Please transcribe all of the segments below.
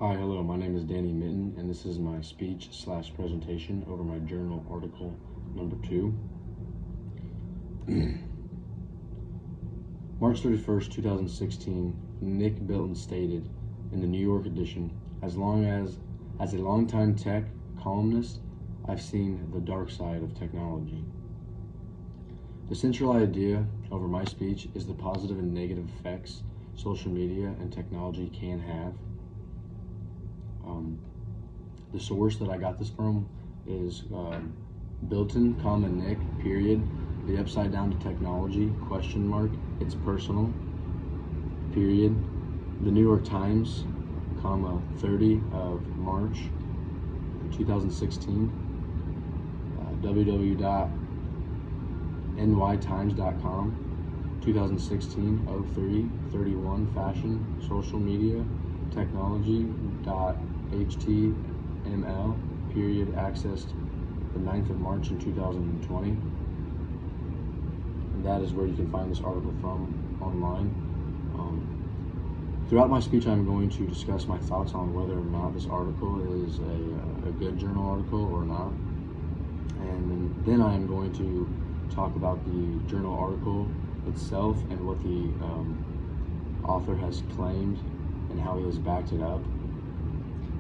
Hi, hello, my name is Danny Mitten, and this is my speech/presentation over my journal article number 2. March 31st, 2016, Nick Bilton stated in the New York edition, as a longtime tech columnist, I've seen the dark side of technology. The central idea over my speech is the positive and negative effects social media and technology can have. The source that I got this from is Bilton, Nick, period, the upside down to technology, question mark, it's personal, period, the New York Times, 30 of March 2016, www.nytimes.com, 2016 03/31 fashion, social media, technology.html, period, accessed the 9th of March in 2020. And that is where you can find this article from online. Throughout my speech, I'm going to discuss my thoughts on whether or not this article is a good journal article or not. And then I am going to talk about the journal article itself and what the author has claimed and how he has backed it up.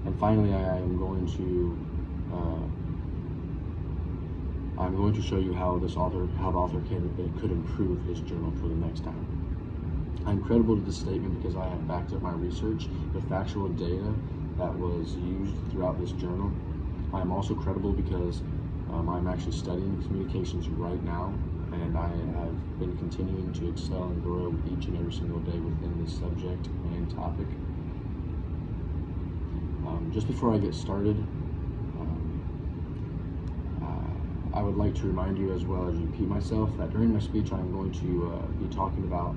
And finally, I'm going to show you how the author could improve his journal for the next time. I'm credible to this statement because I have backed up my research with factual data that was used throughout this journal. I'm also credible because I'm actually studying communications right now, and I have been continuing to excel and grow each and every single day within this subject and topic. Just before I get started, I would like to remind you, as well as repeat myself, that during my speech I'm going to be talking about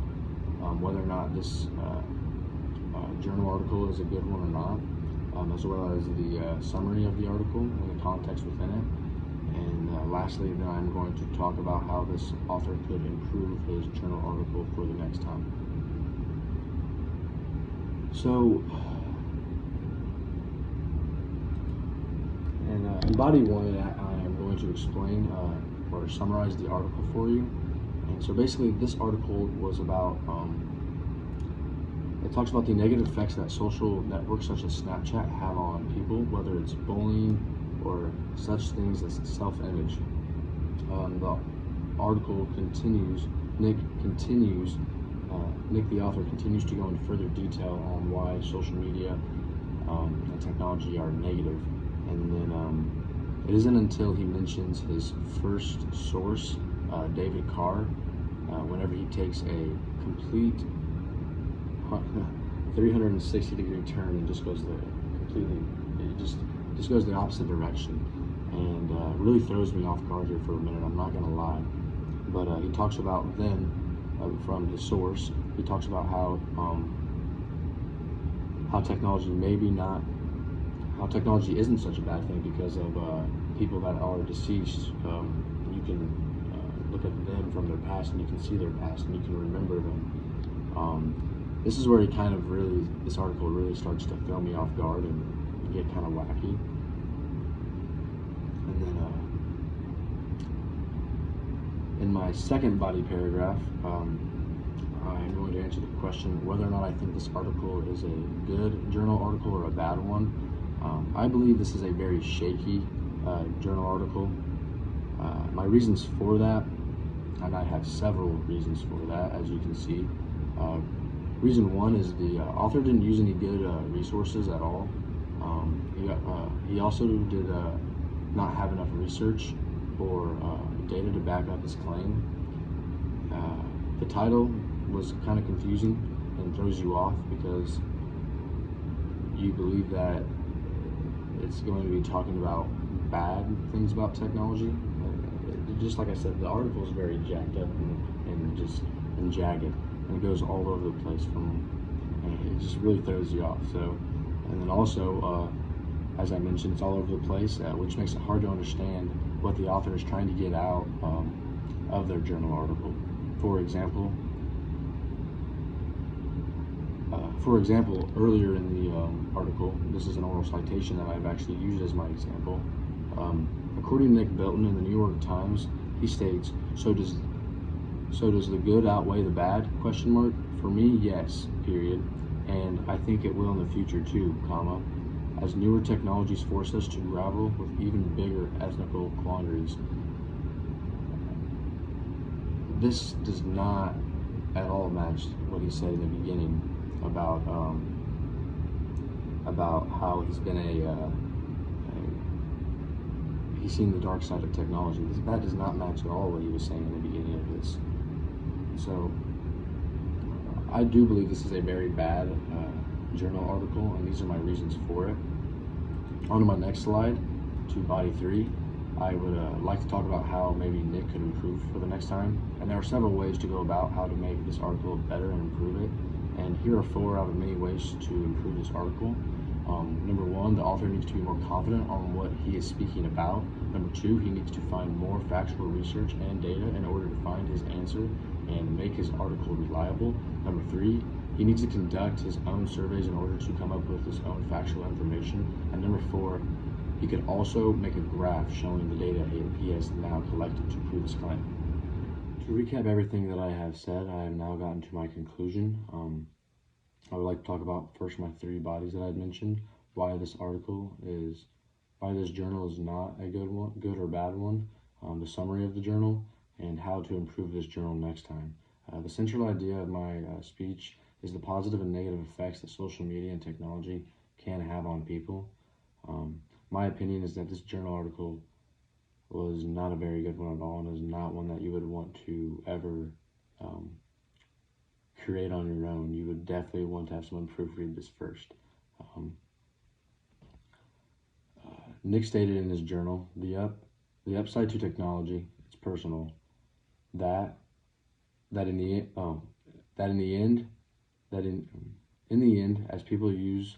whether or not this journal article is a good one or not, as well as the summary of the article and the context within it. And lastly, then I'm going to talk about how this author could improve his journal article for the next time. So, in body 1, I am going to explain or summarize the article for you. And so basically, this article was about, it talks about the negative effects that social networks such as Snapchat have on people, whether it's bullying or such things as self-image. The article continues, Nick the author continues to go into further detail on why social media and technology are negative. And then it isn't until he mentions his first source, David Carr, whenever he takes a complete 360-degree turn and just goes just goes the opposite direction, and really throws me off guard here for a minute, I'm not going to lie. But he talks about then, from his source, he talks about how technology isn't such a bad thing because of people that are deceased. You can look at them from their past, and you can see their past, and you can remember them. This is where this article really starts to throw me off guard and get kind of wacky. And then in my second body paragraph, I'm going to answer the question whether or not I think this article is a good journal article or a bad one. I believe this is a very shaky journal article. My reasons for that, and I have several reasons for that, as you can see. Reason 1 is the author didn't use any good resources at all. He also did not have enough research or data to back up his claim. The title was kind of confusing and throws you off because you believe that it's going to be talking about bad things about technology. Just like I said, the article is very jacked up and jagged, and it goes all over the place and it just really throws you off. So, and then also, as I mentioned, it's all over the place, which makes it hard to understand what the author is trying to get out of their journal article. For example, For example, earlier in the article, this is an oral citation that I've actually used as my example. According to Nick Belton in the New York Times, he states, so does the good outweigh the bad, question mark? For me, yes, period. And I think it will in the future too, comma, as newer technologies force us to grapple with even bigger ethical quandaries. This does not at all match what he said in the beginning about how he's been he's seen the dark side of technology. That does not match at all what he was saying in the beginning of this. So I do believe this is a very bad journal article, and these are my reasons for it. On to my next slide, to body 3. I would like to talk about how maybe Nick could improve for the next time. And there are several ways to go about how to make this article better and improve it. And here are 4 out of many ways to improve this article. Number 1, the author needs to be more confident on what he is speaking about. Number 2, he needs to find more factual research and data in order to find his answer and make his article reliable. Number 3, he needs to conduct his own surveys in order to come up with his own factual information. And number 4, he could also make a graph showing the data he has now collected to prove his claim. To recap everything that I have said, I have now gotten to my conclusion. I would like to talk about first my 3 bodies that I had mentioned, why this journal is not a good or bad one, the summary of the journal, and how to improve this journal next time. The central idea of my speech is the positive and negative effects that social media and technology can have on people. My opinion is that this journal article was not a very good one at all, and is not one that you would want to ever create on your own. You would definitely want to have someone proofread this first. Nick stated in his journal, the upside to technology, it's personal, that in the end, as people use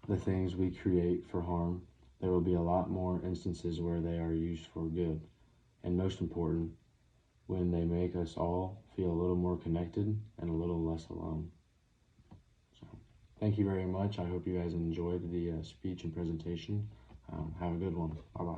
the things we create for harm, there will be a lot more instances where they are used for good. And most important, when they make us all feel a little more connected and a little less alone. So, thank you very much. I hope you guys enjoyed the speech and presentation. Have a good one. Bye-bye.